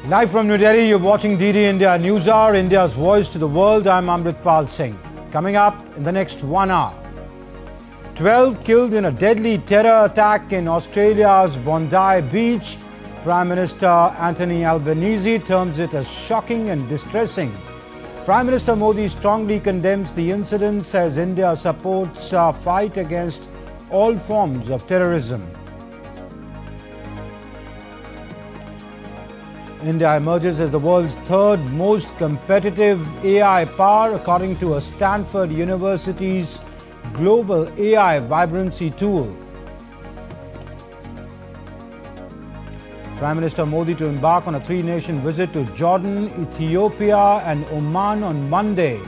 Live from New Delhi, you're watching DD India Newshour, India's voice to the world. I'm Amritpal Singh. Coming up in the next 1 hour, 12 killed in a deadly terror attack in Australia's Bondi beach. Prime Minister Anthony Albanese terms it as shocking and distressing. Prime Minister Modi strongly condemns the incident, says India supports our fight against all forms of terrorism. India emerges as the world's third most competitive AI power, according to a Stanford University's Global AI Vibrancy Tool. Prime Minister Modi to embark on a three-nation visit to Jordan, Ethiopia and Oman on Monday.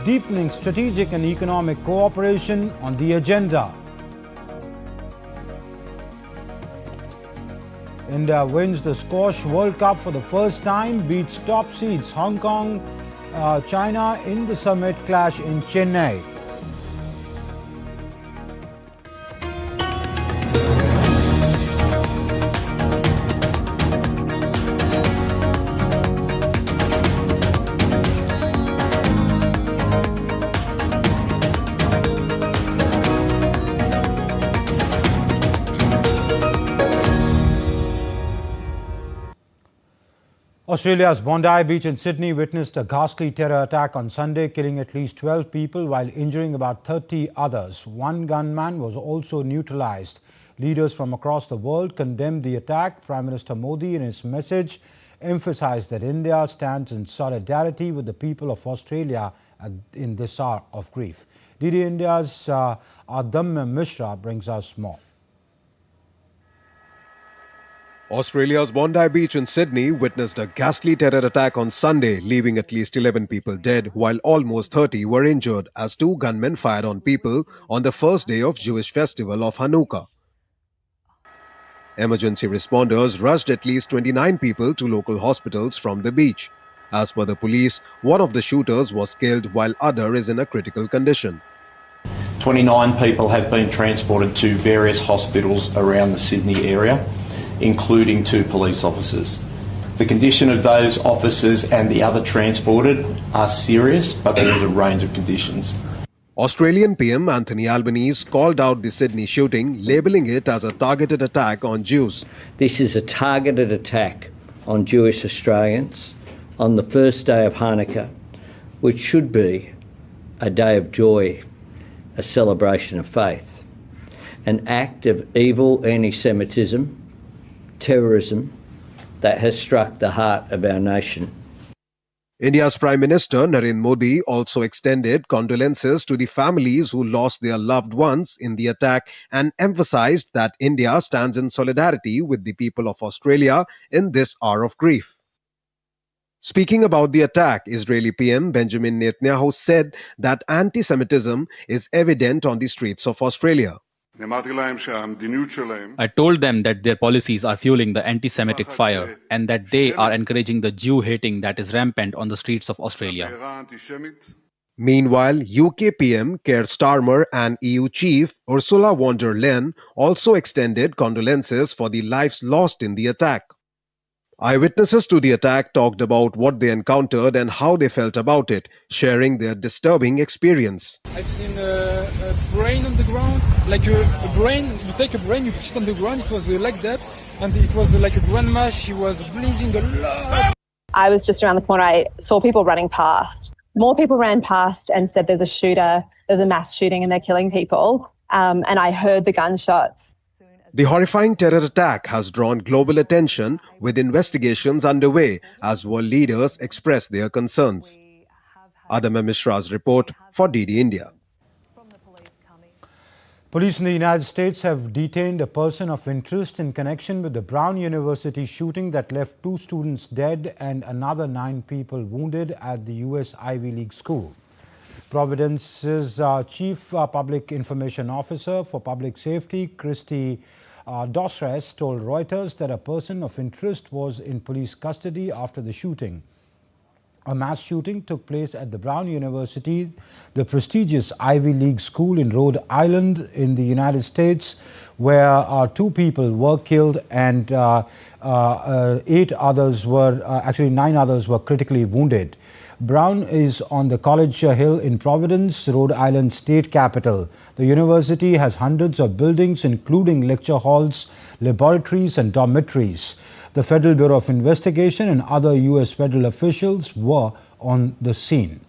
Deepening strategic and economic cooperation on the agenda. India wins the Squash World Cup for the first time, beats top seeds Hong Kong, China in the summit clash in Chennai. Australia's Bondi beach in Sydney witnessed a ghastly terror attack on Sunday, killing at least 12 people while injuring about 30 others. One gunman was also neutralized. Leaders from across the world condemned the attack. Prime Minister Modi, in his message, emphasized that India stands in solidarity with the people of Australia in this hour of grief. DD India's Adamya Mishra brings us more. Australia's Bondi beach in Sydney witnessed a ghastly terror attack on Sunday, leaving at least 11 people dead, while almost 30 were injured as two gunmen fired on people on the first day of Jewish festival of Hanukkah. Emergency responders rushed at least 29 people to local hospitals from the beach. As per the police, one of the shooters was killed while other is in a critical condition. 29 people have been transported to various hospitals around the Sydney area, including 2 police officers. The condition of those officers and the other transported are serious, but there is a range of conditions. Australian PM Anthony Albanese called out the Sydney shooting, labelling it as a targeted attack on Jews. This is a targeted attack on Jewish Australians on the first day of Hanukkah, which should be a day of joy, a celebration of faith. An act of evil anti-Semitism, terrorism that has struck the heart of our nation. India's Prime Minister Narendra Modi also extended condolences to the families who lost their loved ones in the attack and emphasized that India stands in solidarity with the people of Australia in this hour of grief. Speaking about the attack, Israeli PM Benjamin Netanyahu said that anti-Semitism is evident on the streets of Australia. I told them that their policies are fueling the anti-Semitic fire and that they are encouraging the Jew-hating that is rampant on the streets of Australia. Meanwhile, UK PM Keir Starmer and EU Chief Ursula von der Leyen also extended condolences for the lives lost in the attack. Eyewitnesses to the attack talked about what they encountered and how they felt about it, sharing their disturbing experience. I've seen a brain on the ground, like a brain, you take a brain, you push it on the ground, it was like that, and it was like a grandma, she was bleeding a lot. I was just around the corner, I saw people running past. More people ran past and said there's a shooter, there's a mass shooting and they're killing people, and I heard the gunshots. The horrifying terror attack has drawn global attention, with investigations underway as world leaders express their concerns. Adamya Mishra's report for DD India. Police in the United States have detained a person of interest in connection with the Brown University shooting that left 2 students dead and another 9 people wounded at the US Ivy League school. Providence's Chief Public Information Officer for Public Safety, Christy Dorsres, told Reuters that a person of interest was in police custody after the shooting. A mass shooting took place at the Brown University, the prestigious Ivy League school in Rhode Island in the United States, where 2 people were killed and 9 others were critically wounded. Brown is on the College Hill in Providence, Rhode Island state capital. The university has hundreds of buildings, including lecture halls, laboratories and dormitories. The Federal Bureau of Investigation and other U.S. federal officials were on the scene.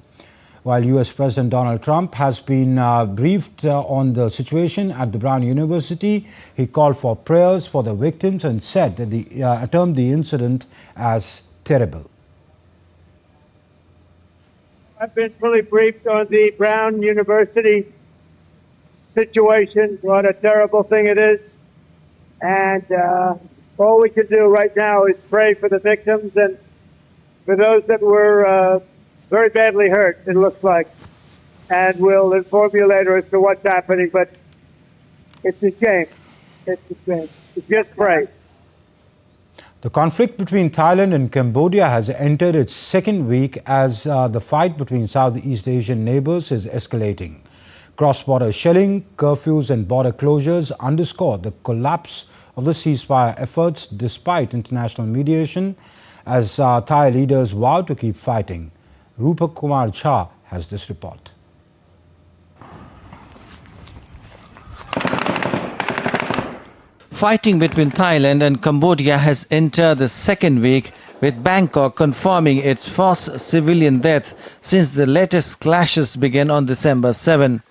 While U.S. President Donald Trump has been briefed on the situation at the Brown University, he called for prayers for the victims and said that termed the incident as terrible. I've been fully briefed on the Brown University situation, what a terrible thing it is. And all we can do right now is pray for the victims and for those that were very badly hurt, it looks like. And we'll inform you later as to what's happening, but it's a shame. It's a shame. Just pray. The conflict between Thailand and Cambodia has entered its second week as the fight between Southeast Asian neighbors is escalating. Cross-border shelling, curfews and border closures underscore the collapse of the ceasefire efforts despite international mediation as Thai leaders vow to keep fighting. Rupak Kumar Jha has this report. Fighting between Thailand and Cambodia has entered the second week, with Bangkok confirming its first civilian death since the latest clashes began on December 7.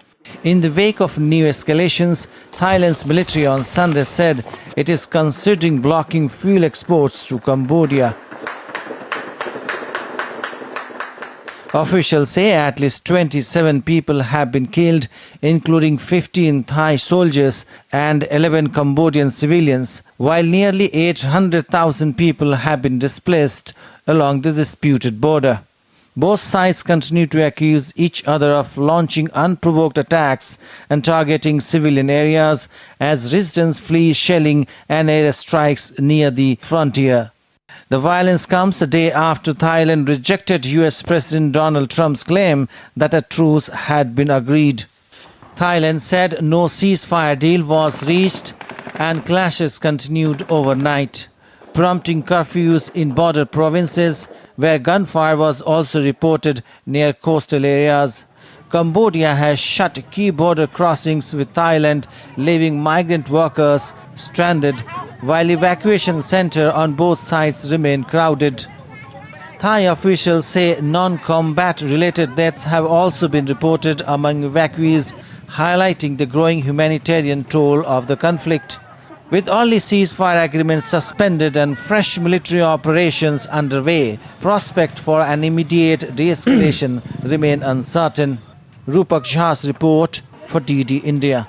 In the wake of new escalations, Thailand's military on Sunday said it is considering blocking fuel exports to Cambodia. Officials say at least 27 people have been killed, including 15 Thai soldiers and 11 Cambodian civilians, while nearly 800,000 people have been displaced along the disputed border. Both sides continue to accuse each other of launching unprovoked attacks and targeting civilian areas as residents flee shelling and air strikes near the frontier. The violence comes a day after Thailand rejected US President Donald Trump's claim that a truce had been agreed. Thailand said no ceasefire deal was reached and clashes continued overnight, prompting curfews in border provinces where gunfire was also reported near coastal areas. Cambodia has shut key border crossings with Thailand, leaving migrant workers stranded, while evacuation centers on both sides remain crowded. Thai officials say non-combat related deaths have also been reported among evacuees, highlighting the growing humanitarian toll of the conflict. With only ceasefire agreements suspended and fresh military operations underway, prospects for an immediate de-escalation remain uncertain. Rupak Jha's report for DD India.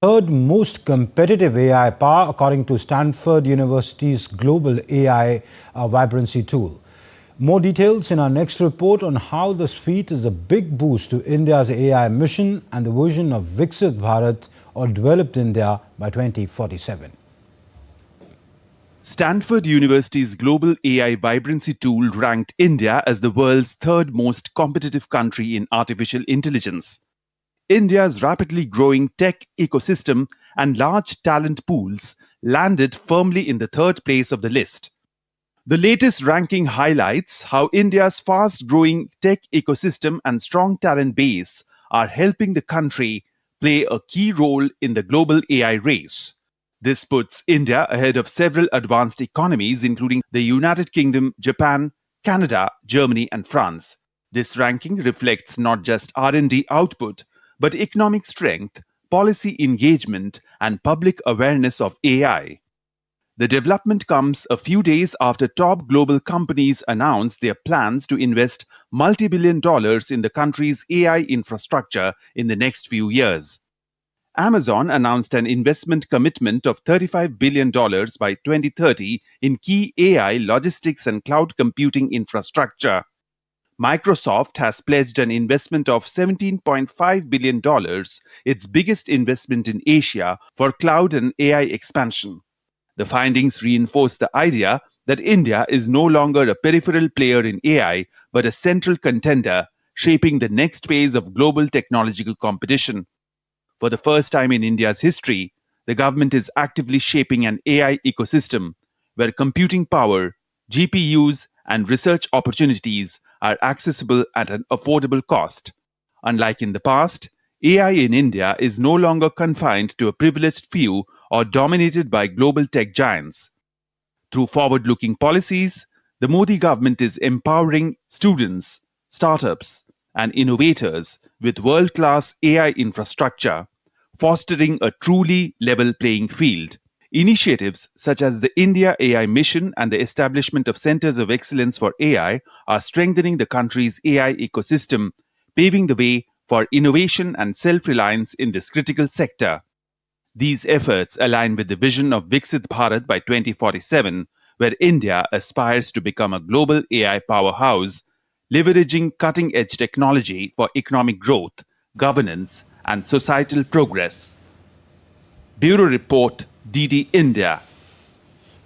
Third most competitive AI power according to Stanford University's global AI vibrancy tool. More details in our next report on how this feat is a big boost to India's AI mission and the vision of Viksit Bharat or Developed India by 2047. Stanford University's global AI vibrancy tool ranked India as the world's third most competitive country in artificial intelligence. India's rapidly growing tech ecosystem and large talent pools landed firmly in the third place of the list. The latest ranking highlights how India's fast-growing tech ecosystem and strong talent base are helping the country play a key role in the global AI race. This puts India ahead of several advanced economies, including the United Kingdom, Japan, Canada, Germany, and France. This ranking reflects not just R&D output, but economic strength, policy engagement, and public awareness of AI. The development comes a few days after top global companies announced their plans to invest multi-billion dollars in the country's AI infrastructure in the next few years. Amazon announced an investment commitment of $35 billion by 2030 in key AI, logistics, and cloud computing infrastructure. Microsoft has pledged an investment of $17.5 billion, its biggest investment in Asia, for cloud and AI expansion. The findings reinforce the idea that India is no longer a peripheral player in AI, but a central contender shaping the next phase of global technological competition. For the first time in India's history, the government is actively shaping an AI ecosystem where computing power, GPUs, and research opportunities are accessible at an affordable cost. Unlike in the past, AI in India is no longer confined to a privileged few or dominated by global tech giants. Through forward-looking policies, the Modi government is empowering students, startups, and innovators with world-class AI infrastructure, fostering a truly level playing field. Initiatives such as the India AI Mission and the establishment of Centers of Excellence for AI are strengthening the country's AI ecosystem, paving the way for innovation and self-reliance in this critical sector. These efforts align with the vision of Viksit Bharat by 2047, where India aspires to become a global AI powerhouse, leveraging cutting-edge technology for economic growth, governance, and societal progress. Bureau Report, DD India.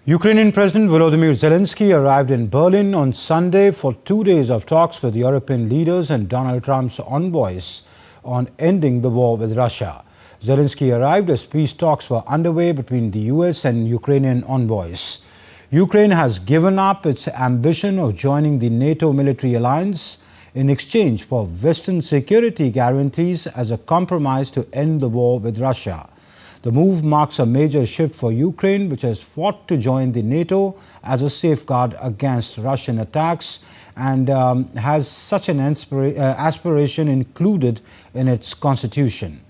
Ukrainian President Volodymyr Zelensky arrived in Berlin on Sunday for 2 days of talks with European leaders and Donald Trump's envoys on ending the war with Russia. Zelensky arrived as peace talks were underway between the US and Ukrainian envoys. Ukraine has given up its ambition of joining the NATO military alliance in exchange for Western security guarantees as a compromise to end the war with Russia. The move marks a major shift for Ukraine, which has fought to join the NATO as a safeguard against Russian attacks and has such an aspiration included in its constitution.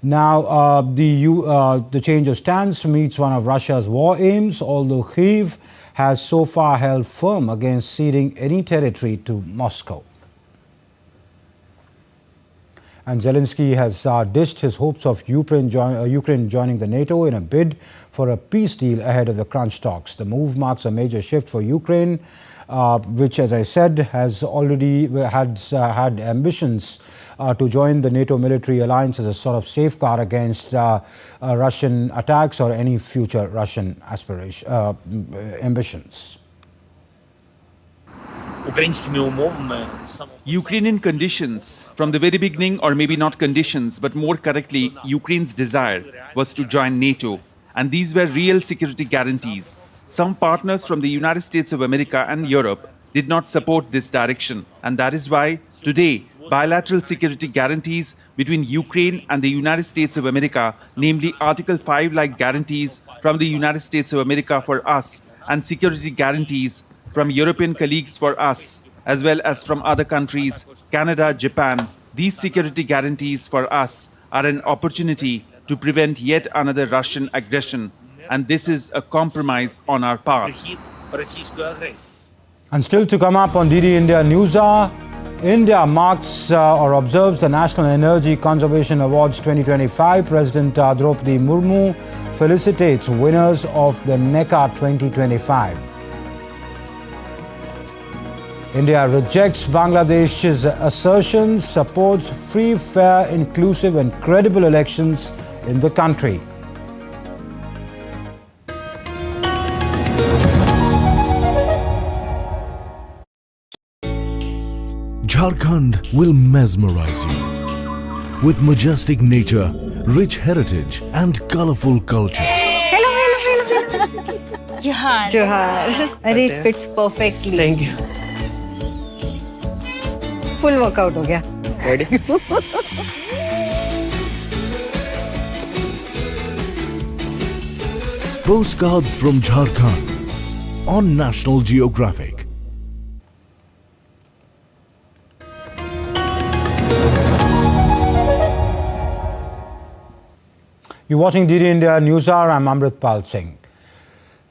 Now, the change of stance meets one of Russia's war aims, although Kyiv has so far held firm against ceding any territory to Moscow. And Zelensky has dished his hopes of Ukraine joining the NATO in a bid for a peace deal ahead of the crunch talks. The move marks a major shift for Ukraine, which, as I said, has already had ambitions to join the NATO military alliance as a sort of safeguard against Russian attacks or any future Russian ambitions. Ukrainian conditions, from the very beginning, or maybe not conditions, but more correctly, Ukraine's desire was to join NATO. And these were real security guarantees. Some partners from the United States of America and Europe did not support this direction. And that is why today, bilateral security guarantees between Ukraine and the United States of America, namely Article 5-like guarantees from the United States of America for us, and security guarantees from European colleagues for us, as well as from other countries, Canada, Japan. These security guarantees for us are an opportunity to prevent yet another Russian aggression, and this is a compromise on our part. And still to come up on DD India Newshour, India marks or observes the National Energy Conservation Awards 2025. President Draupadi Murmu felicitates winners of the NECA 2025. India rejects Bangladesh's assertions, supports free, fair, inclusive and credible elections in the country. Jharkhand will mesmerize you with majestic nature, rich heritage and colorful culture. Hello. Johar. And it fits perfectly. Thank you. Full workout ho gaya. Ready? Postcards from Jharkhand on National Geographic. You're watching DD India Newshour. I'm Amritpal Singh.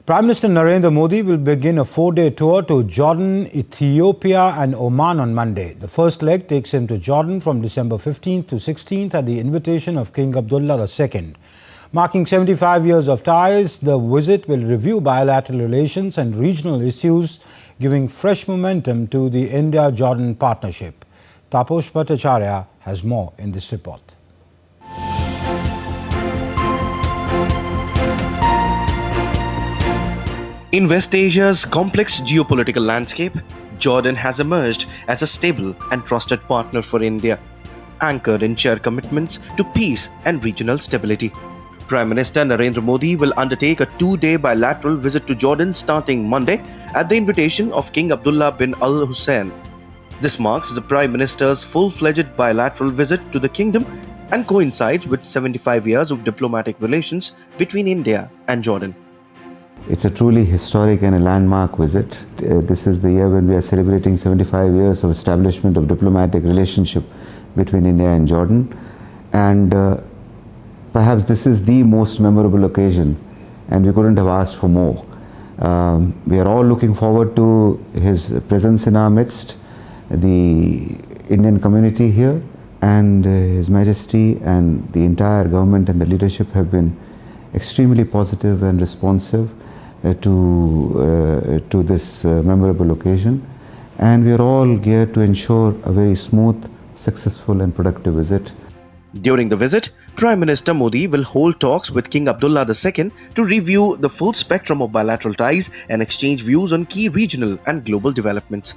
Prime Minister Narendra Modi will begin a 4-day tour to Jordan, Ethiopia and Oman on Monday. The first leg takes him to Jordan from December 15th to 16th at the invitation of King Abdullah II. Marking 75 years of ties, the visit will review bilateral relations and regional issues, giving fresh momentum to the India-Jordan partnership. Taposh Bhattacharya has more in this report. In West Asia's complex geopolitical landscape, Jordan has emerged as a stable and trusted partner for India, anchored in shared commitments to peace and regional stability. Prime Minister Narendra Modi will undertake a 2-day bilateral visit to Jordan starting Monday at the invitation of King Abdullah bin Al Hussein. This marks the Prime Minister's full-fledged bilateral visit to the kingdom and coincides with 75 years of diplomatic relations between India and Jordan. It's a truly historic and a landmark visit. This is the year when we are celebrating 75 years of establishment of diplomatic relationship between India and Jordan. And perhaps this is the most memorable occasion, and we couldn't have asked for more. We are all looking forward to his presence in our midst, the Indian community here, and His Majesty and the entire government and the leadership have been extremely positive and responsive to this memorable occasion, and we are all geared to ensure a very smooth, successful and productive visit. During the visit, Prime Minister Modi will hold talks with King Abdullah II to review the full spectrum of bilateral ties and exchange views on key regional and global developments.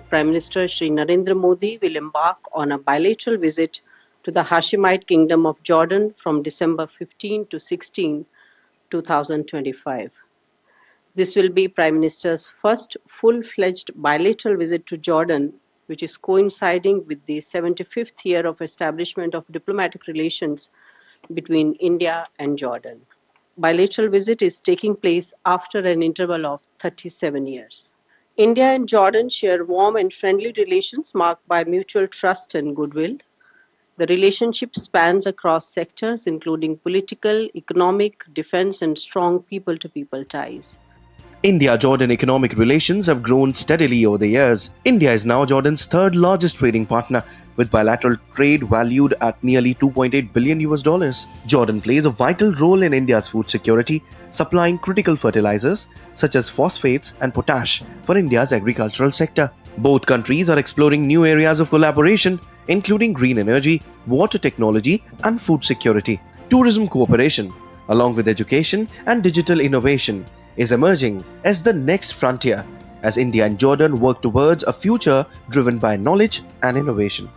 Prime Minister Shri Narendra Modi will embark on a bilateral visit to the Hashemite Kingdom of Jordan from December 15 to 16, 2025. This will be Prime Minister's first full-fledged bilateral visit to Jordan, which is coinciding with the 75th year of establishment of diplomatic relations between India and Jordan. Bilateral visit is taking place after an interval of 37 years. India and Jordan share warm and friendly relations marked by mutual trust and goodwill. The relationship spans across sectors including political, economic, defense and strong people-to-people ties. India-Jordan economic relations have grown steadily over the years. India is now Jordan's third largest trading partner, with bilateral trade valued at nearly $2.8 billion. Jordan plays a vital role in India's food security, supplying critical fertilizers such as phosphates and potash for India's agricultural sector. Both countries are exploring new areas of collaboration, including green energy, water technology and food security. Tourism cooperation, along with education and digital innovation, is emerging as the next frontier as India and Jordan work towards a future driven by knowledge and innovation.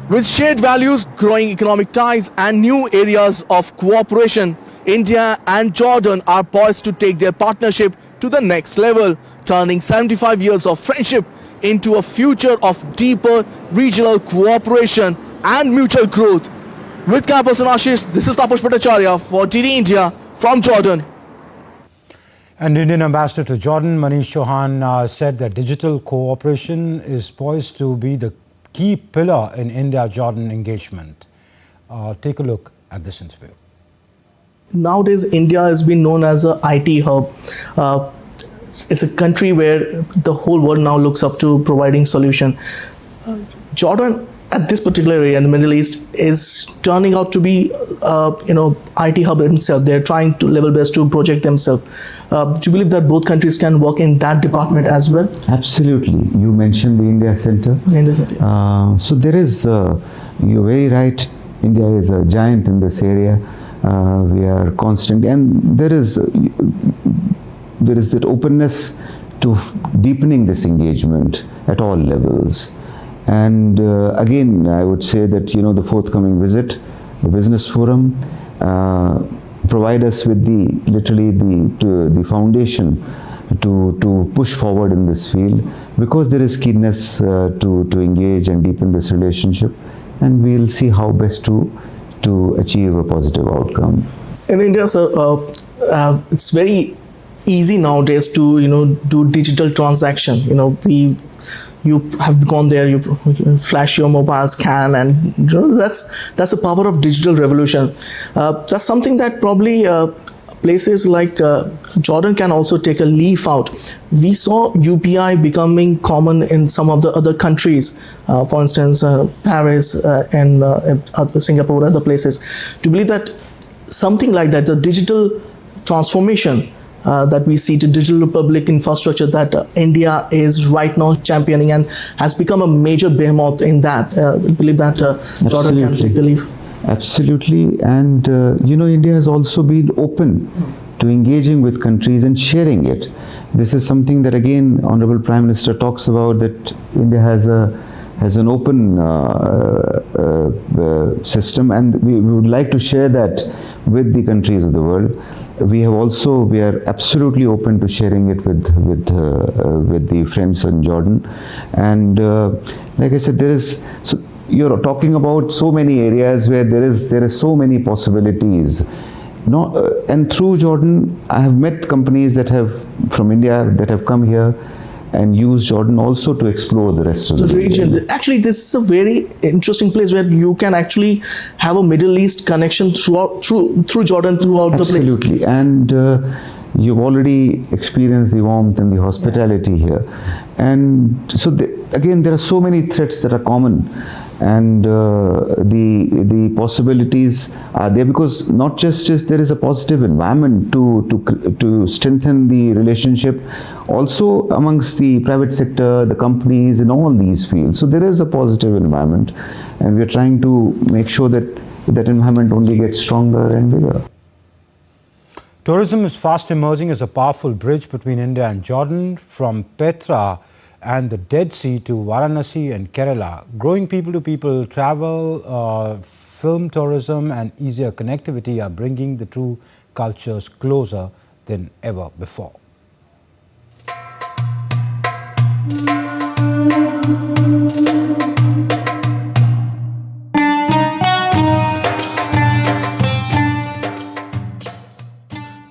With shared values, growing economic ties and new areas of cooperation, India and Jordan are poised to take their partnership to the next level, turning 75 years of friendship into a future of deeper regional cooperation and mutual growth. With Campus and Ashish, this is Taposh Bhattacharya for DD India from Jordan. And Indian Ambassador to Jordan, Manish Chauhan, said that digital cooperation is poised to be the key pillar in India-Jordan engagement. Take a look at this interview. Nowadays, India has been known as an IT hub. It's a country where the whole world now looks up to providing solution. Jordan, at this particular area in the Middle East, is turning out to be, IT hub itself. They're trying to level best to project themselves. Do you believe that both countries can work in that department as well? Absolutely. You mentioned the India Center. India Center. So there is, you're very right, India is a giant in this area. We are constant, and there is that openness to deepening this engagement at all levels. And again, I would say that, the forthcoming visit, the business forum, provide us with the foundation to push forward in this field, because there is keenness to engage and deepen this relationship, and we'll see how best to achieve a positive outcome. In India, sir, it's very easy nowadays to do digital transaction. You have gone there, you flash your mobile scan, and that's the power of digital revolution. That's something that probably places like Jordan can also take a leaf out. We saw UPI becoming common in some of the other countries, for instance, Paris and Singapore, other places. Do you believe that something like that, the digital transformation that we see to digital republic infrastructure that India is right now championing and has become a major behemoth in that, we believe that Jordan can take a leaf? Absolutely. And India has also been open to engaging with countries and sharing it. This is something that again Honorable Prime Minister talks about, that India has an open system, and we would like to share that with the countries of the world. We are absolutely open to sharing it with the friends in Jordan, and like I said, you're talking about so many areas where there is so many possibilities. And through Jordan, I have met companies from India that have come here and use Jordan also to explore the rest of the region. Actually, this is a very interesting place where you can actually have a Middle East connection through Jordan throughout the place. Absolutely, and you've already experienced the warmth and the hospitality here. And so again, there are so many threats that are common, and the possibilities are there, because not just there is a positive environment to strengthen the relationship also amongst the private sector, the companies in all these fields. So there is a positive environment, and we are trying to make sure that that environment only gets stronger and bigger. Tourism is fast emerging as a powerful bridge between India and Jordan, from Petra and the Dead Sea to Varanasi and Kerala. Growing people-to-people travel, film tourism and easier connectivity are bringing the two cultures closer than ever before.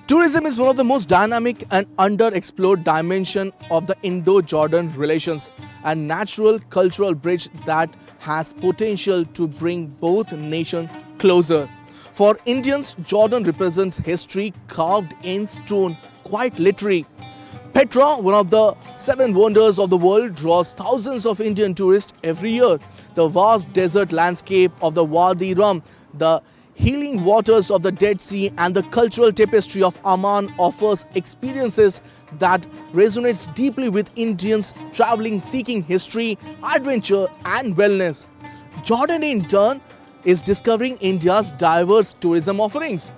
Tourism is one of the most dynamic and underexplored dimension of the Indo-Jordan relations, a natural cultural bridge that has potential to bring both nations closer. For Indians, Jordan represents history carved in stone, quite literally. Petra, one of the 7 wonders of the world, draws thousands of Indian tourists every year. The vast desert landscape of the Wadi Rum, the healing waters of the Dead Sea and the cultural tapestry of Amman offers experiences that resonates deeply with Indians traveling seeking history, adventure and wellness. Jordan in turn is discovering India's diverse tourism offerings.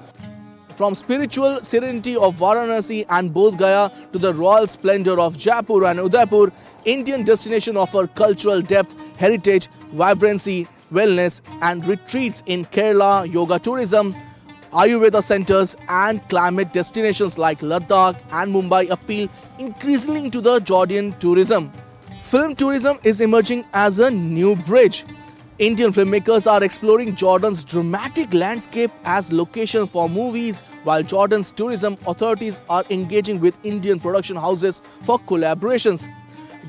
From spiritual serenity of Varanasi and Bodh Gaya to the royal splendor of Jaipur and Udaipur, Indian destinations offer cultural depth, heritage, vibrancy, wellness and retreats in Kerala, yoga tourism, Ayurveda centers and climate destinations like Ladakh and Mumbai appeal increasingly to the Jordan tourism. Film tourism is emerging as a new bridge. Indian filmmakers are exploring Jordan's dramatic landscape as location for movies, while Jordan's tourism authorities are engaging with Indian production houses for collaborations.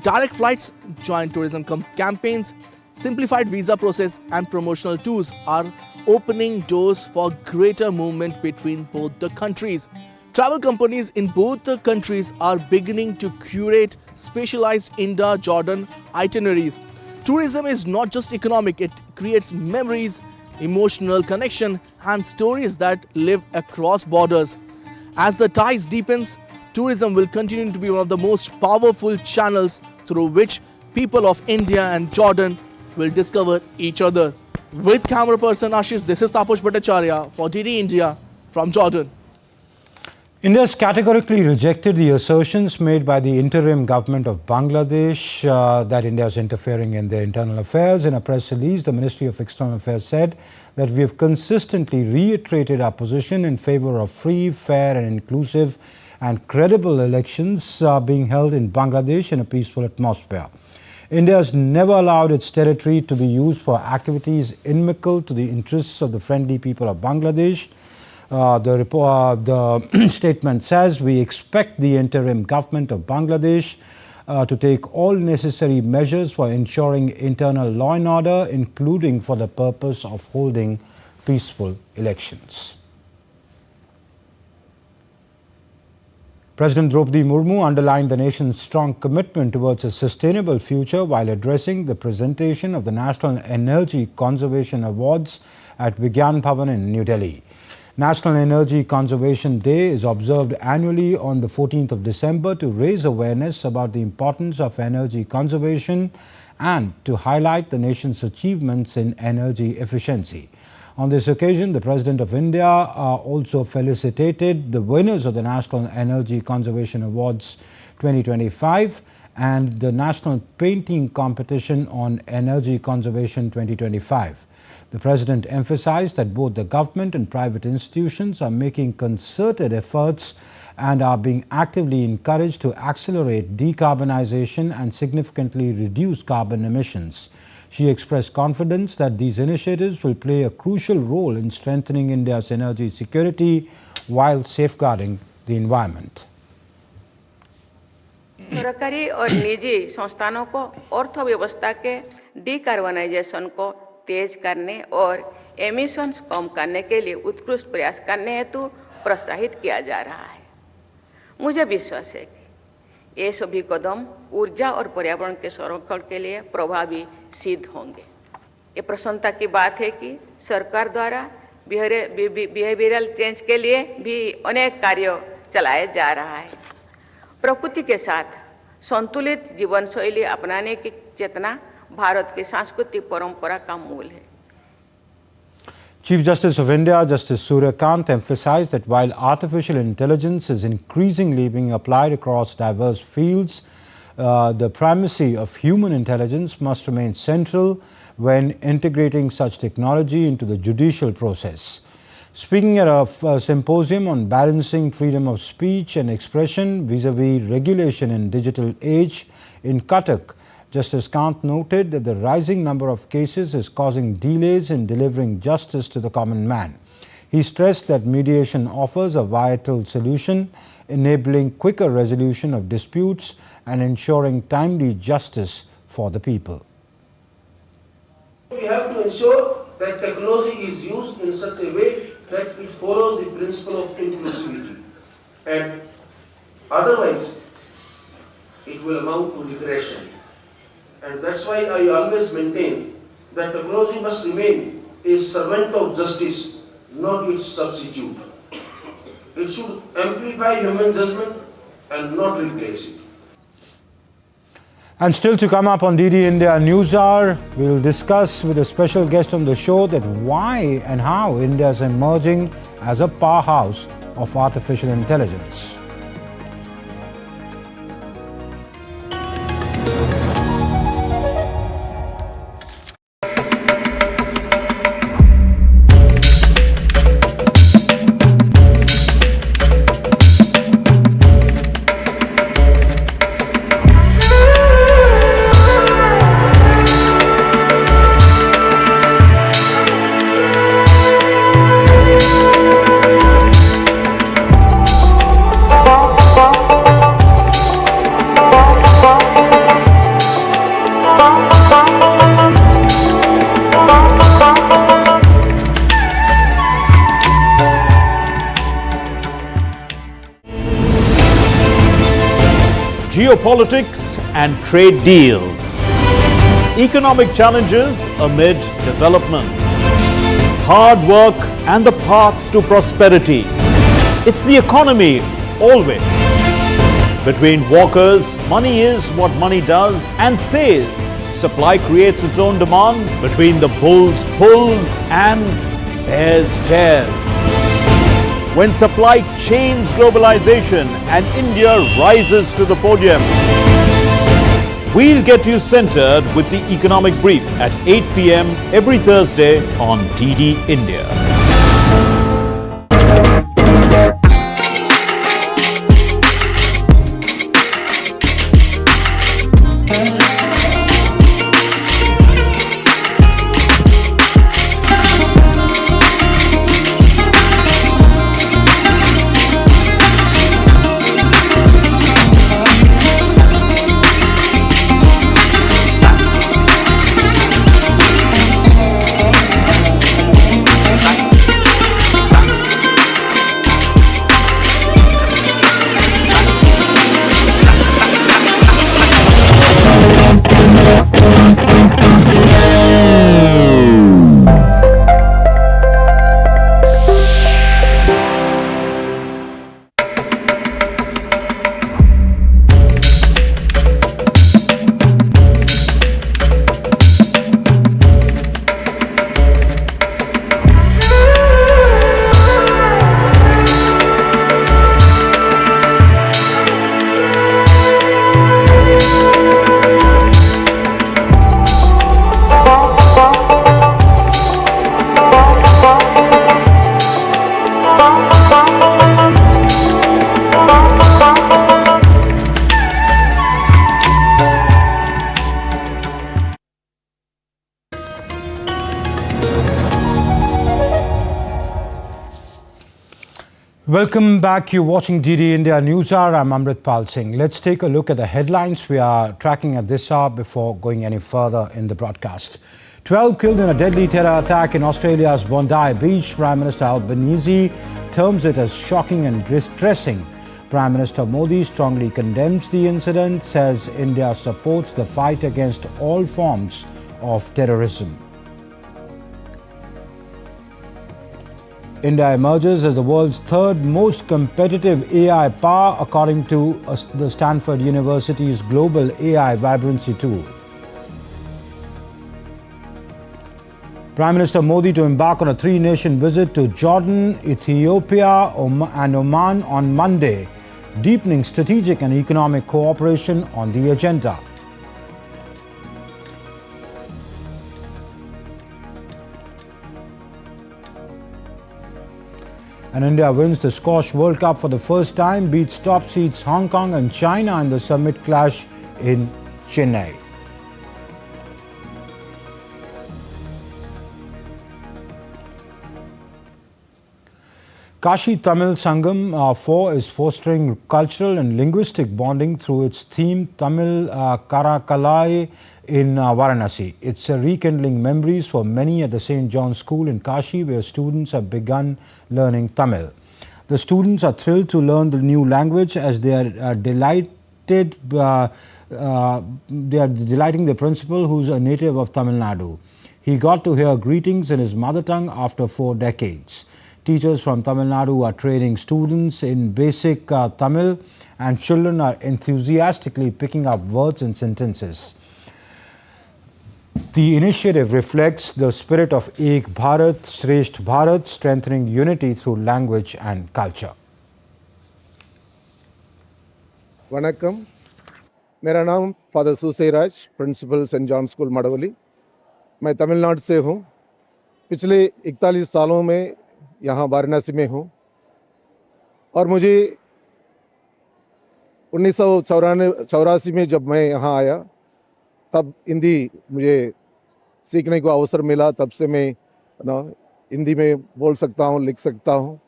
Direct flights, joint tourism campaigns, simplified visa process and promotional tours are opening doors for greater movement between both the countries. Travel companies in both the countries are beginning to curate specialized Indo-Jordan itineraries. Tourism is not just economic, it creates memories, emotional connection and stories that live across borders. As the ties deepens, tourism will continue to be one of the most powerful channels through which people of India and Jordan will discover each other. With camera person Ashish, this is Taposh Bhattacharya for DD India from Jordan. India has categorically rejected the assertions made by the interim government of Bangladesh that India is interfering in their internal affairs. In a press release, the Ministry of External Affairs said that we have consistently reiterated our position in favor of free, fair and inclusive and credible elections being held in Bangladesh in a peaceful atmosphere. India has never allowed its territory to be used for activities inimical to the interests of the friendly people of Bangladesh. The statement says we expect the interim government of Bangladesh to take all necessary measures for ensuring internal law and order, including for the purpose of holding peaceful elections. President Draupadi Murmu underlined the nation's strong commitment towards a sustainable future while addressing the presentation of the National Energy Conservation Awards at Vigyan Bhavan in New Delhi. National Energy Conservation Day is observed annually on the 14th of December to raise awareness about the importance of energy conservation and to highlight the nation's achievements in energy efficiency. On this occasion, the President of India also felicitated the winners of the National Energy Conservation Awards 2025 and the National Painting Competition on Energy Conservation 2025. The President emphasized that both the government and private institutions are making concerted efforts and are being actively encouraged to accelerate decarbonization and significantly reduce carbon emissions. She expressed confidence that these initiatives will play a crucial role in strengthening India's energy security while safeguarding the environment. सरकारी और निजी संस्थानों को अर्थव्यवस्था के decarbonisation को तेज करने और एमिशंस कम करने के लिए उत्कृष्ट प्रयास करने हेतु प्रोत्साहित किया जा रहा है। मुझे विश्वास है कि ये सभी कदम ऊर्जा और पर्यावरण के संरक्षण के लिए प्रभावी सिद्ध होंगे। ये प्रसन्नता की बात है कि सरकार द्वारा बिहेवियरल चेंज के लिए भी अनेक कार्य चलाए जा रहा है। प्रकृति के साथ संतुलित जीवन शैली अपनाने की चेतना भारत की सांस्कृतिक परंपरा का मूल है। Chief Justice of India, Justice Surya Kant, emphasized that while artificial intelligence is increasingly being applied across diverse fields, the primacy of human intelligence must remain central when integrating such technology into the judicial process. Speaking at a symposium on balancing freedom of speech and expression vis-a-vis regulation in digital age in Cuttack, Justice Kant noted that the rising number of cases is causing delays in delivering justice to the common man. He stressed that mediation offers a vital solution, enabling quicker resolution of disputes and ensuring timely justice for the people. We have to ensure that technology is used in such a way that it follows the principle of inclusivity, and otherwise it will amount to regression. And that's why I always maintain that technology must remain a servant of justice, not its substitute. It should amplify human judgment and not replace it. And still to come up on DD India Newshour, we will discuss with a special guest on the show that why and how India is emerging as a powerhouse of artificial intelligence. Geopolitics and trade deals, economic challenges amid development, hard work and the path to prosperity. It's the economy always. Between walkers, money is what money does and says. Supply creates its own demand. Between the bulls pulls and bears tears. When supply chains globalization and India rises to the podium. We'll get you centered with the economic brief at 8 p.m. every Thursday on DD India. Welcome back. You're watching DD India Newshour. I'm Amrit Pal Singh. Let's take a look at the headlines we are tracking at this hour before going any further in the broadcast. 12 killed in a deadly terror attack in Australia's Bondi beach. Prime Minister Albanese terms it as shocking and distressing. Prime Minister Modi strongly condemns the incident, says India supports the fight against all forms of terrorism. India emerges as the world's third most competitive AI power, according to the Stanford University's Global AI Vibrancy Tool. Prime Minister Modi to embark on a three-nation visit to Jordan, Ethiopia and Oman on Monday, deepening strategic and economic cooperation on the agenda. And India wins the Squash World Cup for the first time, beats top seeds Hong Kong and China in the summit clash in Chennai. Kashi Tamil Sangam 4 is fostering cultural and linguistic bonding through its theme Tamil Karakalai in Varanasi. It's rekindling memories for many at the St. John's School in Kashi, where students have begun learning Tamil. The students are thrilled to learn the new language as they are delighting the principal, who's a native of Tamil Nadu. He got to hear greetings in his mother tongue after 4 decades. Teachers from Tamil Nadu are training students in basic Tamil, and children are enthusiastically picking up words and sentences. The initiative reflects the spirit of Ek Bharat, Shresth Bharat, strengthening unity through language and culture. Vanakkam, मेरा नाम father Suseraj, principal saint John school Madwali. मैं तमिलनाडु से हूँ। पिछले 41 सालों में यहाँ वाराणसी में हूँ और मुझे 1984 में जब मैं यहाँ आया तब हिंदी मुझे सीखने को अवसर मिला। तब से मैं हिंदी में बोल सकता हूँ, लिख सकता हूँ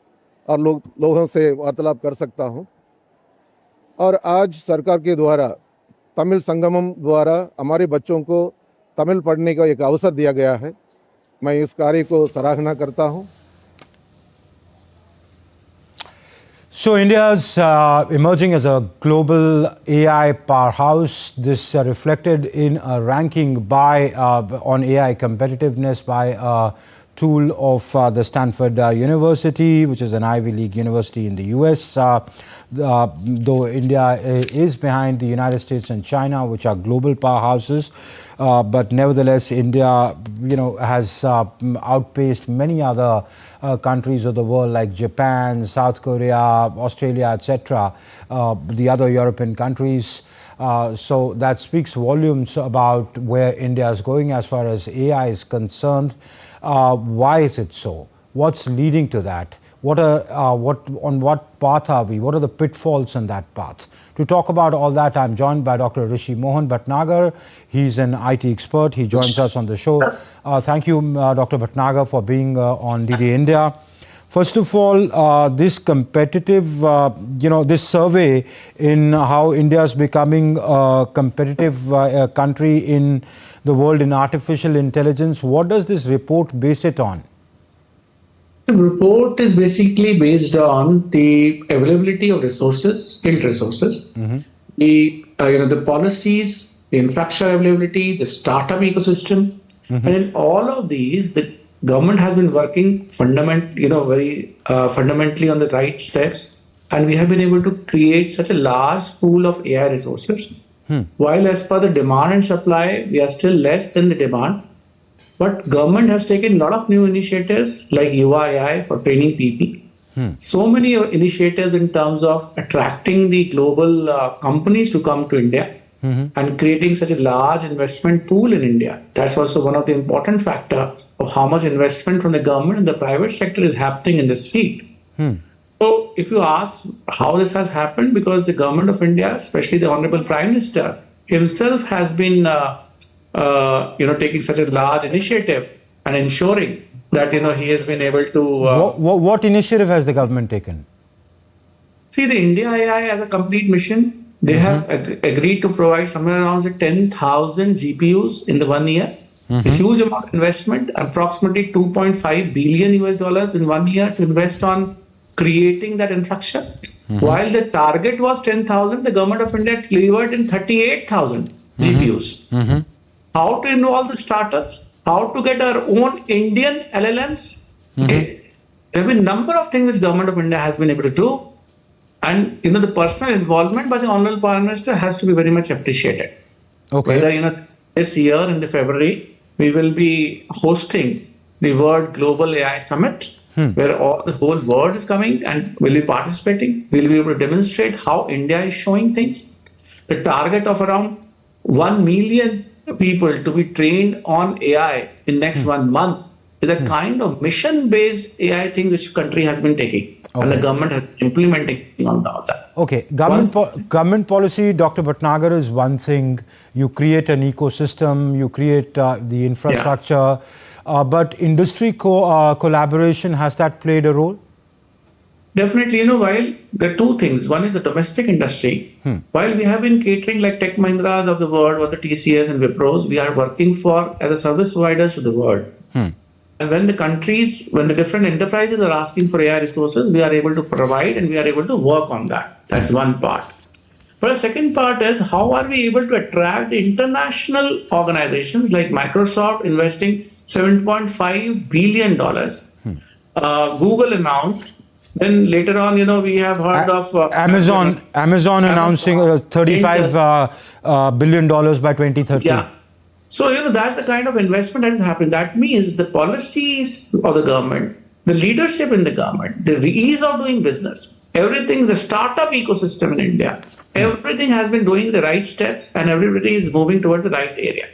और लोगों से वार्तालाप कर सकता हूँ। और आज सरकार के द्वारा तमिल संगमम द्वारा हमारे बच्चों को तमिल पढ़ने का एक अवसर दिया गया है। मैं इस कार्य को सराहना करता हूँ। So India's emerging as a global AI powerhouse. This reflected in a ranking by on AI competitiveness by a tool of the Stanford University, which is an Ivy League university in the US. Though India is behind the United States and China, which are global powerhouses, but nevertheless, India, has outpaced many other countries of the world like Japan, South Korea, Australia, etc., the other European countries. So that speaks volumes about where India is going as far as AI is concerned. Why is it so? What's leading to that? On what path are we? What are the pitfalls on that path? To talk about all that, I'm joined by Dr. Rishi Mohan Bhatnagar. He's an IT expert. He joins us on the show. Thank you, Dr. Bhatnagar, for being on DD India. First of all, this competitive, this survey in how India is becoming a competitive country in the world in artificial intelligence, what does this report base it on? The report is basically based on the availability of resources, skilled resources, the policies, the infrastructure availability, the startup ecosystem, and in all of these, the government has been working fundamentally on the right steps, and we have been able to create such a large pool of AI resources. While as per the demand and supply, we are still less than the demand. But government has taken a lot of new initiatives like Yuva AI for training people. So many initiatives in terms of attracting the global companies to come to India and creating such a large investment pool in India. That's also one of the important factors of how much investment from the government and the private sector is happening in this field. So if you ask how this has happened, because the government of India, especially the Honorable Prime Minister himself, has been taking such a large initiative and ensuring that he has been able to. What initiative has the government taken? See, the India AI as a complete mission, they have agreed to provide somewhere around 10,000 GPUs in the 1 year. A huge amount of investment, approximately $2.5 billion in 1 year to invest on creating that infrastructure. While the target was 10,000, the government of India delivered in 38,000 GPUs. How to involve the startups, how to get our own Indian LLMs. Okay. There have been a number of things which government of India has been able to do. And, the personal involvement by the Honorable Prime Minister has to be very much appreciated. Okay. Whether, this year in the February, we will be hosting the World Global AI Summit, where the whole world is coming and will be participating. We'll be able to demonstrate how India is showing things. The target of around 1 million people to be trained on AI in next 1 month is a kind of mission-based AI things which the country has been taking. And the government has been implementing on that. Okay, government policy, Dr. Bhatnagar, is one thing. You create an ecosystem, you create the infrastructure, but industry collaboration, has that played a role? Definitely, while there are two things. One is the domestic industry. While we have been catering like Tech Mahindras of the world or the TCS and Wipros, we are working as a service providers to the world. And when the different enterprises are asking for AI resources, we are able to provide and we are able to work on that. That's one part. But the second part is how are we able to attract international organizations like Microsoft investing $7.5 billion. Google announced. Then later on, we have heard of Amazon announcing $35 billion by 2030. Yeah. So, that's the kind of investment that is happening. That means the policies of the government, the leadership in the government, the ease of doing business, everything, the startup ecosystem in India, everything has been doing the right steps and everybody is moving towards the right area.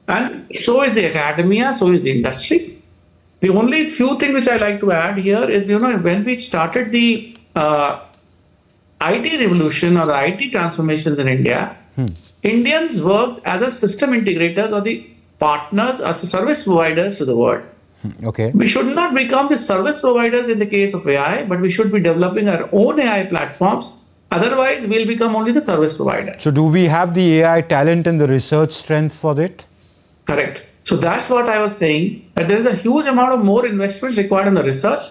And so is the academia, so is the industry. The only few things which I like to add here is, when we started the IT revolution or the IT transformations in India, Indians worked as a system integrators or the partners as the service providers to the world. Okay. We should not become the service providers in the case of AI, but we should be developing our own AI platforms. Otherwise, we'll become only the service provider. So do we have the AI talent and the research strength for that? Correct. So that's what I was saying, that there is a huge amount of more investments required in the research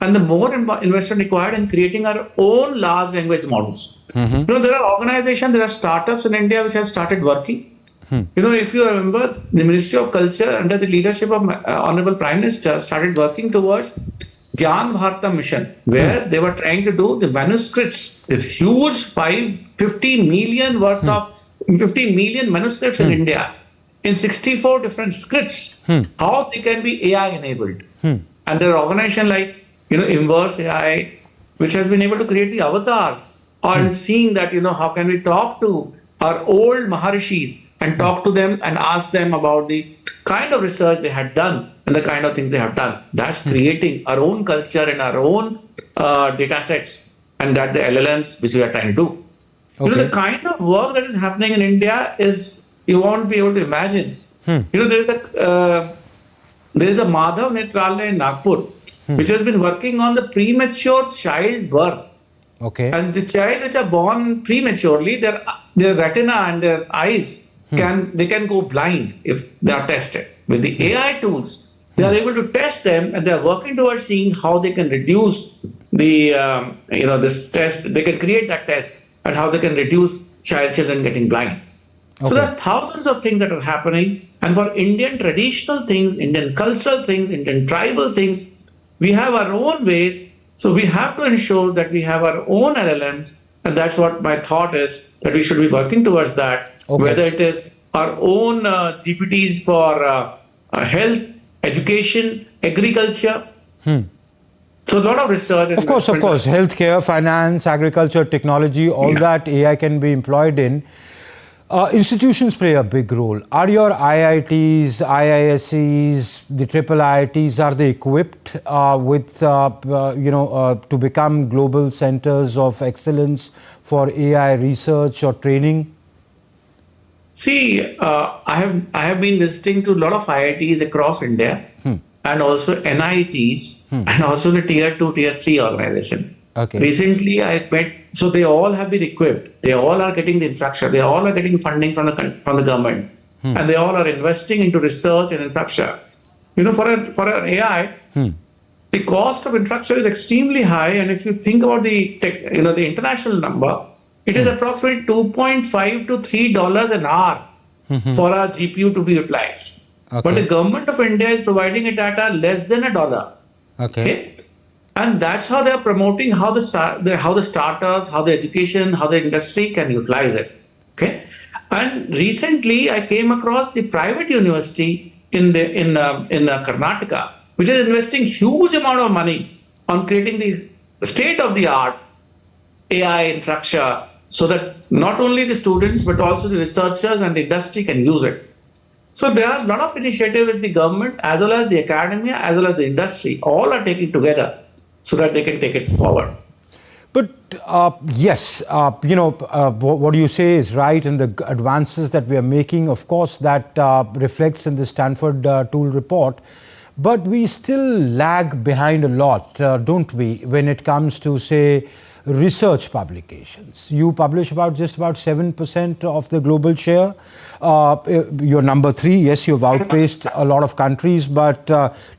and the more investment required in creating our own large language models. There are organizations, there are startups in India which have started working. If you remember, the Ministry of Culture under the leadership of Honorable Prime Minister started working towards Gyan Bharata mission, where they were trying to do the manuscripts, this huge 50 million manuscripts in India in 64 different scripts, how they can be AI enabled. And there are organizations like, Inverse AI, which has been able to create the avatars on seeing that, how can we talk to our old Maharishis and talk to them and ask them about the kind of research they had done and the kind of things they have done. That's creating our own culture and our own data sets, and that the LLMs which we are trying to do. The kind of work that is happening in India is, you won't be able to imagine. There is a Madhav Netralaya in Nagpur, which has been working on the premature child birth. Okay. And the child which are born prematurely, their retina and their eyes can go blind if they are tested. With the AI tools, they are able to test them, and they are working towards seeing how they can reduce the this test. They can create that test and how they can reduce children getting blind. Okay. So there are thousands of things that are happening, and for Indian traditional things, Indian cultural things, Indian tribal things, we have our own ways. So we have to ensure that we have our own LLMs, and that's what my thought is, that we should be working towards that. Okay. Whether it is our own GPTs for health, education, agriculture. So a lot of research. Of course, healthcare, finance, agriculture, technology, all that AI can be employed in. Institutions play a big role. Are your IITs, IISCs, the triple IITs, are they equipped with, to become global centers of excellence for AI research or training? See, I have been visiting to a lot of IITs across India and also NITs and also the tier 2, tier 3 organization. Okay. Recently, I met, so they all have been equipped. They all are getting the infrastructure. They all are getting funding from the government, and they all are investing into research and infrastructure. For an AI, the cost of infrastructure is extremely high, and if you think about the the international number, it is approximately $2.5 to $3 an hour for a GPU to be utilized. Okay. But the government of India is providing it at less than $1. Okay. And that's how they are promoting how the startups, how the education, how the industry can utilize it. Okay. And recently, I came across the private university in Karnataka, which is investing huge amount of money on creating the state-of-the-art AI infrastructure, so that not only the students but also the researchers and the industry can use it. So there are a lot of initiatives the government as well as the academia as well as the industry all are taking together so that they can take it forward. But yes, what you say is right, and the advances that we are making, of course, that reflects in the Stanford Tool report. But we still lag behind a lot, don't we, when it comes to, say, research publications. You publish just about 7% of the global share. You're number 3. Yes, you've outpaced a lot of countries, but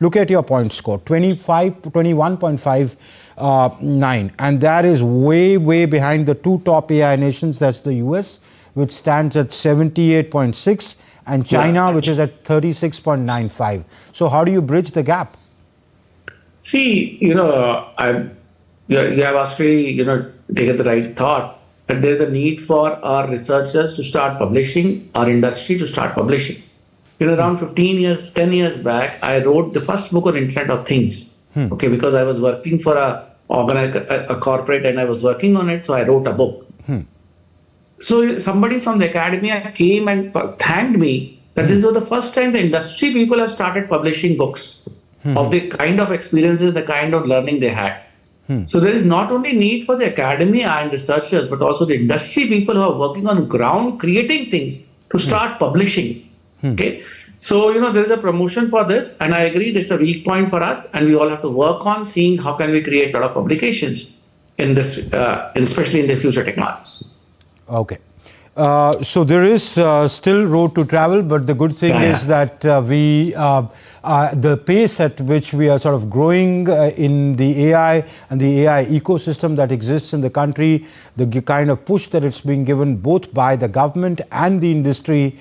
look at your point score, 21.59, and that is way behind the 2 top AI nations. That's the US, which stands at 78.6, and China, which is at 36.95. So how do you bridge the gap? See, you have actually, taken the right thought. And there is a need for our researchers to start publishing, our industry to start publishing. Around 10 years back, I wrote the first book on Internet of Things. Okay, because I was working for a corporate and I was working on it, so I wrote a book. So somebody from the academia came and thanked me that this was the first time the industry people have started publishing books of the kind of experiences, the kind of learning they had. So there is not only need for the academia and researchers, but also the industry people who are working on ground, creating things to start publishing. Okay. So, there is a promotion for this, and I agree this is a weak point for us, and we all have to work on seeing how can we create a lot of publications in this, especially in the future technologies. Okay. So there is still road to travel, but the good thing is that the pace at which we are sort of growing in the AI and the AI ecosystem that exists in the country, the kind of push that it's being given both by the government and the industry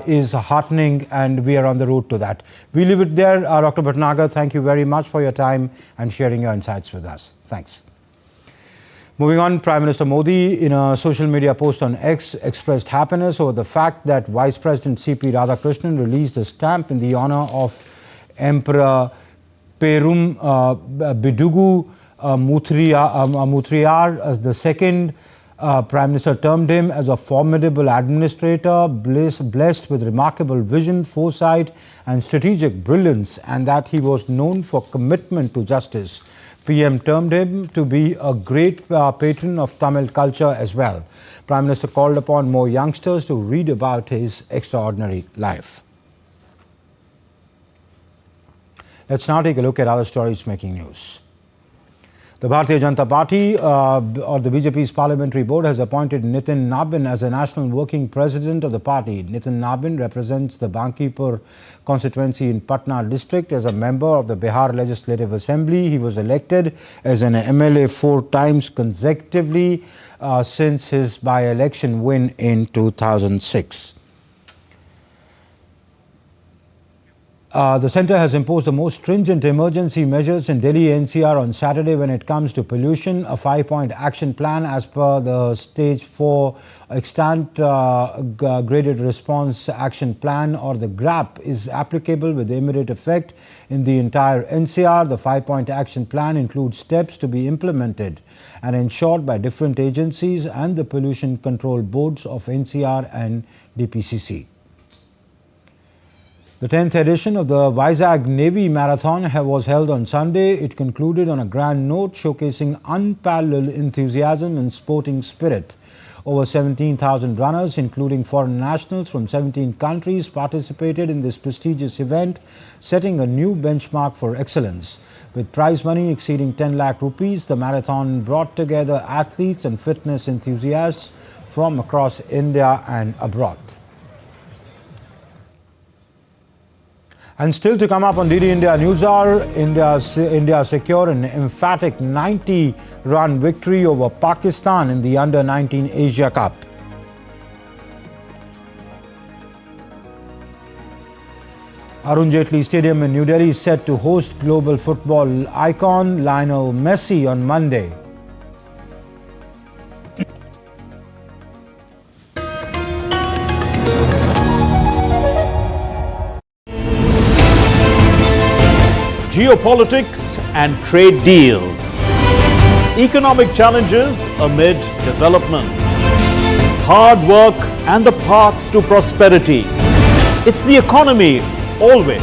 is heartening, and we are on the road to that. We leave it there. Dr. Bhatnagar, thank you very much for your time and sharing your insights with us. Thanks. Moving on, Prime Minister Modi, in a social media post on X, expressed happiness over the fact that Vice President C.P. Radhakrishnan released a stamp in the honor of Emperor Perum Bidugu Mutriyar as the second. Prime Minister termed him as a formidable administrator, blessed with remarkable vision, foresight and strategic brilliance, and that he was known for commitment to justice. PM termed him to be a great patron of Tamil culture as well. Prime Minister called upon more youngsters to read about his extraordinary life. Let's now take a look at other stories making news. The Bharatiya Janata Party or the BJP's parliamentary board has appointed Nitin Nabin as a national working president of the party. Nitin Nabin represents the Bankipur constituency in Patna district. As a member of the Bihar Legislative Assembly, he was elected as an MLA 4 times consecutively since his by-election win in 2006. The centre has imposed the most stringent emergency measures in Delhi NCR on Saturday when it comes to pollution. A 5-point action plan as per the Stage 4 Extant Graded Response Action Plan, or the GRAP, is applicable with immediate effect in the entire NCR. The 5-point action plan includes steps to be implemented and ensured by different agencies and the pollution control boards of NCR and DPCC. The 10th edition of the Vizag Navy Marathon was held on Sunday. It concluded on a grand note showcasing unparalleled enthusiasm and sporting spirit. Over 17,000 runners, including foreign nationals from 17 countries, participated in this prestigious event, setting a new benchmark for excellence. With prize money exceeding 10 lakh rupees, the marathon brought together athletes and fitness enthusiasts from across India and abroad. And still to come up on DD India Newshour, India secure an emphatic 90-run victory over Pakistan in the Under-19 Asia Cup. Arun Jaitley Stadium in New Delhi is set to host global football icon Lionel Messi on Monday. Geopolitics and trade deals. Economic challenges amid development. Hard work and the path to prosperity. It's the economy always.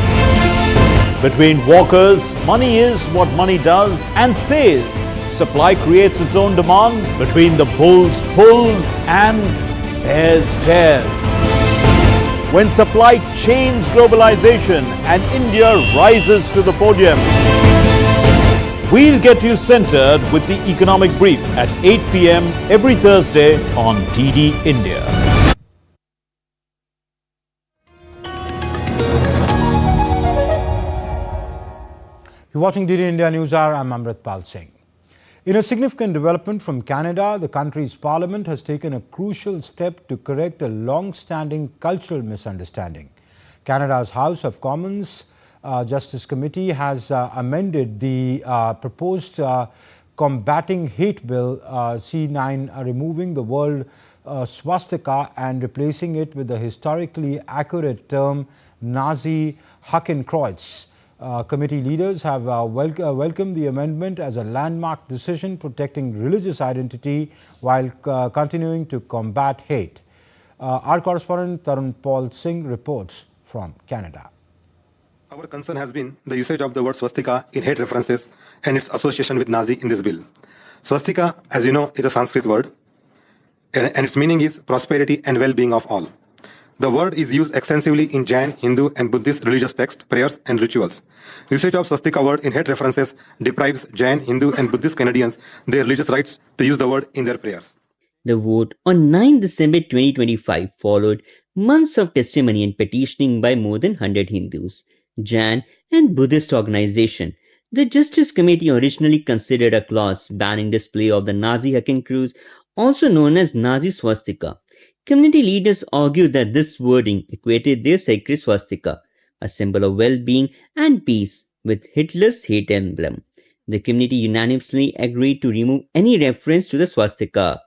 Between walkers, money is what money does and says. Supply creates its own demand. Between the bulls pulls and bears tears. When supply chains globalization and India rises to the podium. We'll get you centered with the economic brief at 8 p.m. every Thursday on DD India. You're watching DD India Newshour. I'm Amritpal Singh. In a significant development from Canada, the country's parliament has taken a crucial step to correct a long-standing cultural misunderstanding. Canada's House of Commons Justice Committee has amended the proposed Combating Hate Bill C9, removing the word swastika and replacing it with the historically accurate term Nazi Hakenkreuz. Committee leaders have welcomed the amendment as a landmark decision protecting religious identity while continuing to combat hate. Our correspondent Tarun Paul Singh reports from Canada. Our concern has been the usage of the word swastika in hate references and its association with Nazi in this bill. Swastika, as you know, is a Sanskrit word and its meaning is prosperity and well-being of all. The word is used extensively in Jain, Hindu and Buddhist religious texts, prayers and rituals. Usage of swastika word in hate references deprives Jain, Hindu and Buddhist Canadians their religious rights to use the word in their prayers. The vote on 9 December 2025 followed months of testimony and petitioning by more than 100 Hindus, Jain and Buddhist organizations. The Justice Committee originally considered a clause banning display of the Nazi Hakenkreuz, also known as Nazi swastika. Community leaders argued that this wording equated their sacred swastika, a symbol of well-being and peace, with Hitler's hate emblem. The community unanimously agreed to remove any reference to the swastika.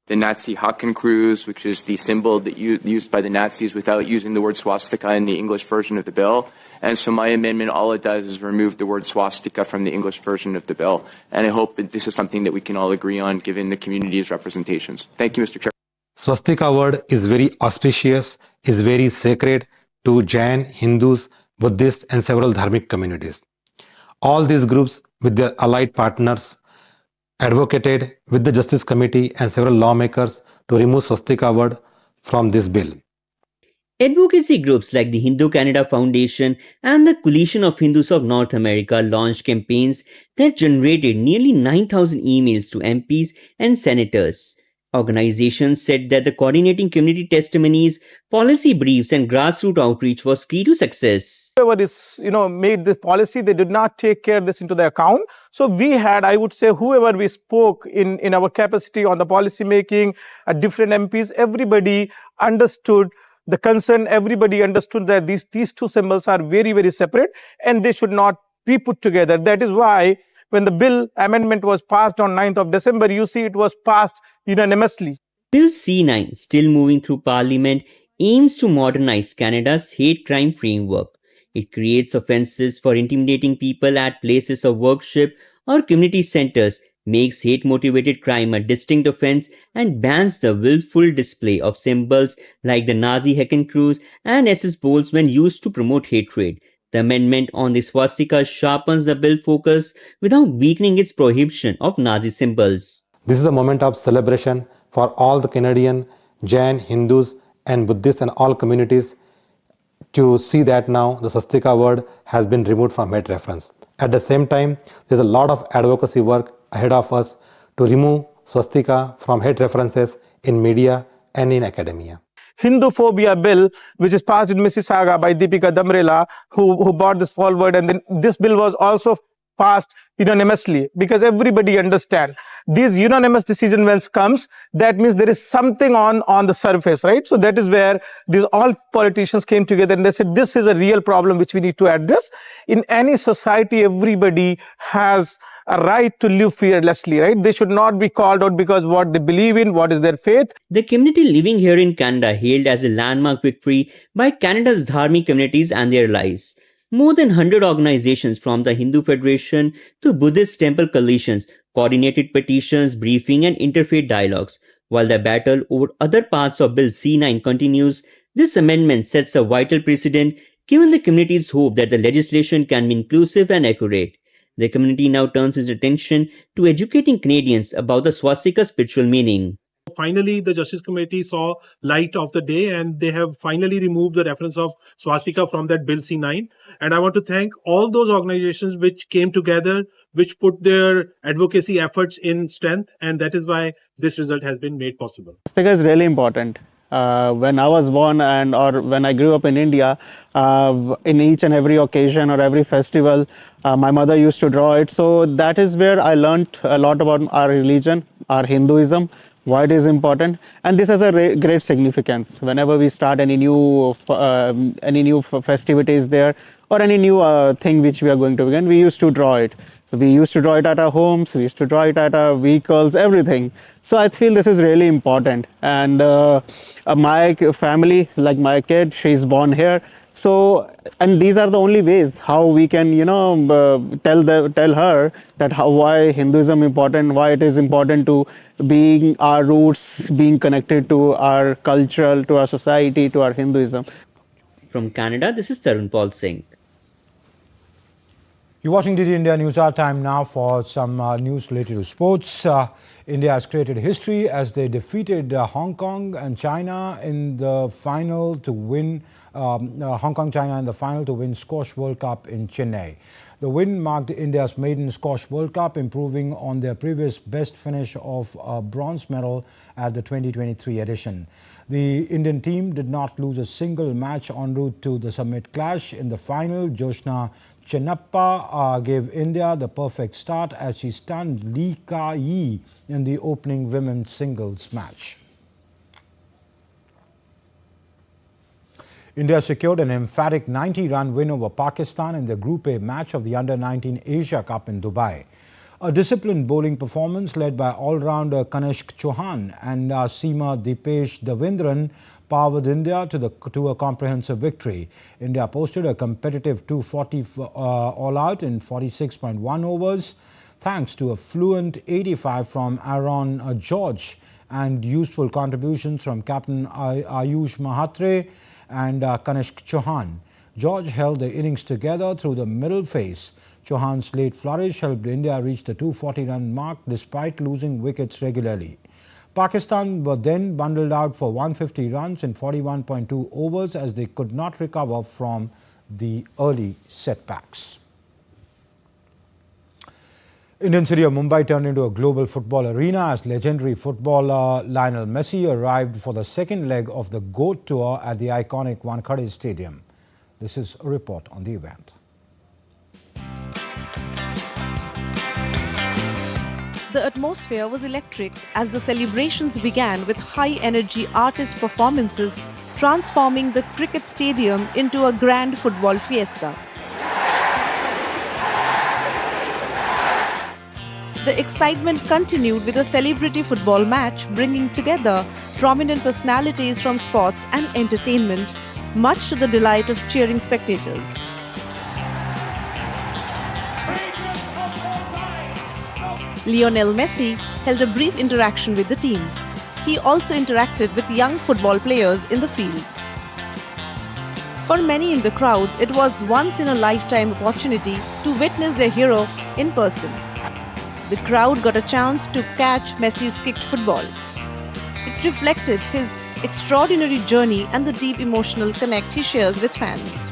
The Nazi Hakenkreuz, which is the symbol that used by the Nazis without using the word swastika in the English version of the bill. And so my amendment, all it does is remove the word swastika from the English version of the bill. And I hope that this is something that we can all agree on given the community's representations. Thank you, Mr. Chair. Swastika word is very auspicious, is very sacred to Jain, Hindus, Buddhists and several dharmic communities. All these groups with their allied partners advocated with the Justice Committee and several lawmakers to remove swastika word from this bill. Advocacy groups like the Hindu Canada Foundation and the Coalition of Hindus of North America launched campaigns that generated nearly 9,000 emails to MPs and senators. Organizations said that the coordinating community testimonies, policy briefs and grassroots outreach was key to success. Whoever is, made this policy, they did not take care of this into the account. So we had, I would say, whoever we spoke in our capacity on the policy making, different MPs, everybody understood the concern, everybody understood that these two symbols are very, very separate and they should not be put together. That is why when the bill amendment was passed on 9th of December, you see it was passed unanimously. Bill C9, still moving through Parliament, aims to modernize Canada's hate crime framework. It creates offences for intimidating people at places of worship or community centres, makes hate-motivated crime a distinct offence and bans the willful display of symbols like the Nazi Hakenkreuz and SS bowls when used to promote hatred. The amendment on the swastika sharpens the bill focus without weakening its prohibition of Nazi symbols. This is a moment of celebration for all the Canadian, Jain, Hindus and Buddhists and all communities to see that now the swastika word has been removed from hate reference. At the same time, there's a lot of advocacy work ahead of us to remove swastika from hate references in media and in academia. Hinduphobia bill, which is passed in Mississauga by Deepika Damrela, who brought this forward, and then this bill was also passed unanimously, because everybody understands this unanimous decision when it comes, that means there is something on the surface, right? So that is where these all politicians came together and they said this is a real problem which we need to address. In any society, everybody has a right to live fearlessly, right? They should not be called out because what they believe in, what is their faith. The community living here in Canada hailed as a landmark victory by Canada's dharmic communities and their allies. More than 100 organizations from the Hindu Federation to Buddhist temple coalitions coordinated petitions, briefing and interfaith dialogues. While the battle over other parts of Bill C-9 continues, this amendment sets a vital precedent given the community's hope that the legislation can be inclusive and accurate. The community now turns its attention to educating Canadians about the swastika's spiritual meaning. Finally, the Justice Committee saw light of the day and they have finally removed the reference of swastika from that Bill C-9. And I want to thank all those organizations which came together, which put their advocacy efforts in strength, and that is why this result has been made possible. Swastika is really important. When I was born or when I grew up in India, in each and every occasion or every festival, my mother used to draw it. So that is where I learned a lot about our religion, our Hinduism, why it is important, and this has a great significance. Whenever we start any new festivities there or any new thing which we are going to begin, we used to draw it. We used to draw it at our homes, we used to draw it at our vehicles, everything. So I feel this is really important. And my family, like my kid, she's born here. So, and these are the only ways how we can, tell her that why Hinduism important, why it is important to being our roots, being connected to our culture, to our society, to our Hinduism. From Canada, this is Tarun Paul Singh. You're watching DD India Newshour. Time now for some news related to sports. India has created history as they defeated Hong Kong and China in the final to win China in the final to win Squash World Cup in Chennai. The win marked India's maiden Squash World Cup, improving on their previous best finish of a bronze medal at the 2023 edition. The Indian team did not lose a single match en route to the summit clash. In the final, Joshna Chennappa gave India the perfect start as she stunned Lee Ka-yi in the opening women's singles match. India secured an emphatic 90-run win over Pakistan in the Group A match of the Under-19 Asia Cup in Dubai. A disciplined bowling performance led by all-rounder Kanishk Chauhan and Seema Dipesh Davendran powered India to a comprehensive victory. India posted a competitive 240 all-out in 46.1 overs, thanks to a fluent 85 from Aaron George and useful contributions from Captain Ayush Mahatre and Kanishk Chauhan. George held the innings together through the middle phase. Chauhan's late flourish helped India reach the 240-run mark despite losing wickets regularly. Pakistan were then bundled out for 150 runs in 41.2 overs as they could not recover from the early setbacks. Indian city of Mumbai turned into a global football arena as legendary footballer Lionel Messi arrived for the second leg of the GOAT Tour at the iconic Wankhede Stadium. This is a report on the event. The atmosphere was electric as the celebrations began with high-energy artist performances, transforming the cricket stadium into a grand football fiesta. The excitement continued with a celebrity football match, bringing together prominent personalities from sports and entertainment, much to the delight of cheering spectators. Lionel Messi held a brief interaction with the teams. He also interacted with young football players in the field. For many in the crowd, it was once-in-a-lifetime opportunity to witness their hero in person. The crowd got a chance to catch Messi's kicked football. It reflected his extraordinary journey and the deep emotional connect he shares with fans.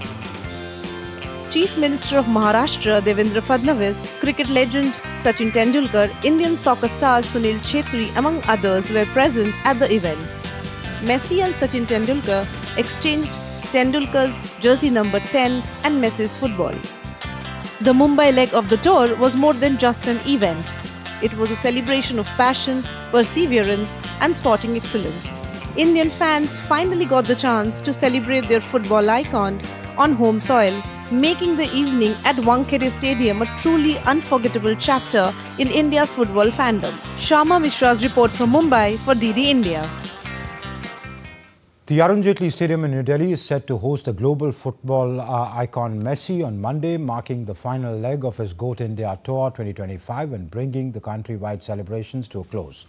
Chief Minister of Maharashtra Devendra Fadnavis, cricket legend Sachin Tendulkar, Indian soccer stars Sunil Chhetri among others were present at the event. Messi and Sachin Tendulkar exchanged Tendulkar's jersey number 10 and Messi's football. The Mumbai leg of the tour was more than just an event. It was a celebration of passion, perseverance and sporting excellence. Indian fans finally got the chance to celebrate their football icon on home soil, making the evening at Wankhede Stadium a truly unforgettable chapter in India's football fandom. Sharma Mishra's report from Mumbai for DD India. The Arun Jaitley Stadium in New Delhi is set to host the global football icon Messi on Monday, marking the final leg of his GOAT India Tour 2025 and bringing the countrywide celebrations to a close.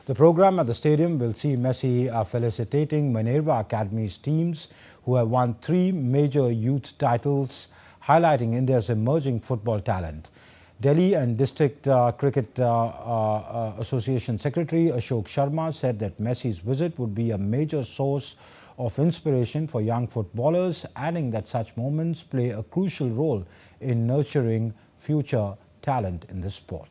The program at the stadium will see Messi felicitating Minerva Academy's teams who have won 3 major youth titles, highlighting India's emerging football talent. Delhi and District Cricket Association Secretary Ashok Sharma said that Messi's visit would be a major source of inspiration for young footballers, adding that such moments play a crucial role in nurturing future talent in the sport.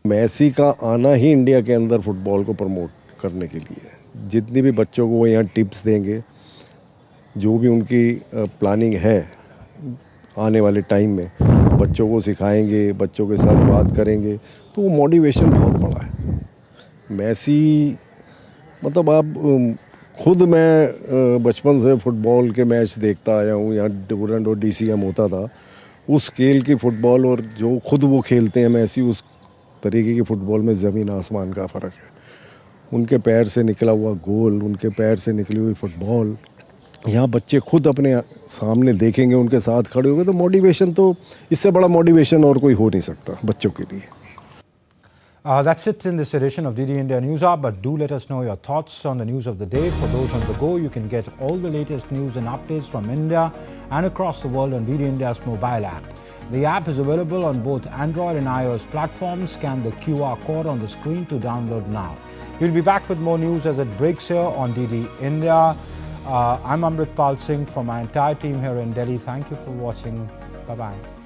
Massey का आना ही India के अंदर football को promote करने के लिए, जितनी भी बच्चों को वो यहाँ टिप्स देंगे, जो भी उनकी प्लानिंग है आने वाले टाइम में, बच्चों को सिखाएंगे, बच्चों के साथ बात करेंगे, तो वो मोटिवेशन बहुत बड़ा है। मैसी मतलब आप खुद मैं बचपन से फुटबॉल के मैच देखता आया हूँ, यहाँ डूरंड और DCM होता था, उस स्केल की फुटबॉल और जो खुद वो खेलते हैं मैसी, उस तरीके की फुटबॉल में ज़मीन आसमान का फ़र्क है। उनके पैर से निकला हुआ गोल, उनके पैर से निकली हुई फुटबॉल, यहाँ बच्चे खुद अपने सामने देखेंगे, उनके साथ खड़े होंगे, तो मोटिवेशन, तो इससे बड़ा मोटिवेशन और कोई हो नहीं सकता बच्चों के लिए। That's it in this edition of DD India Newshour, but do let us know your thoughts on the news of the day. For those on the go, you can get all the latest news and updates from India and across the world on DD India's mobile app. The app is available on both Android and iOS platforms. Scan the QR code on the screen to download now. We'll be back with more news as it breaks here on DD India. I'm Amrit Pal Singh from my entire team here in Delhi. Thank you for watching. Bye-bye.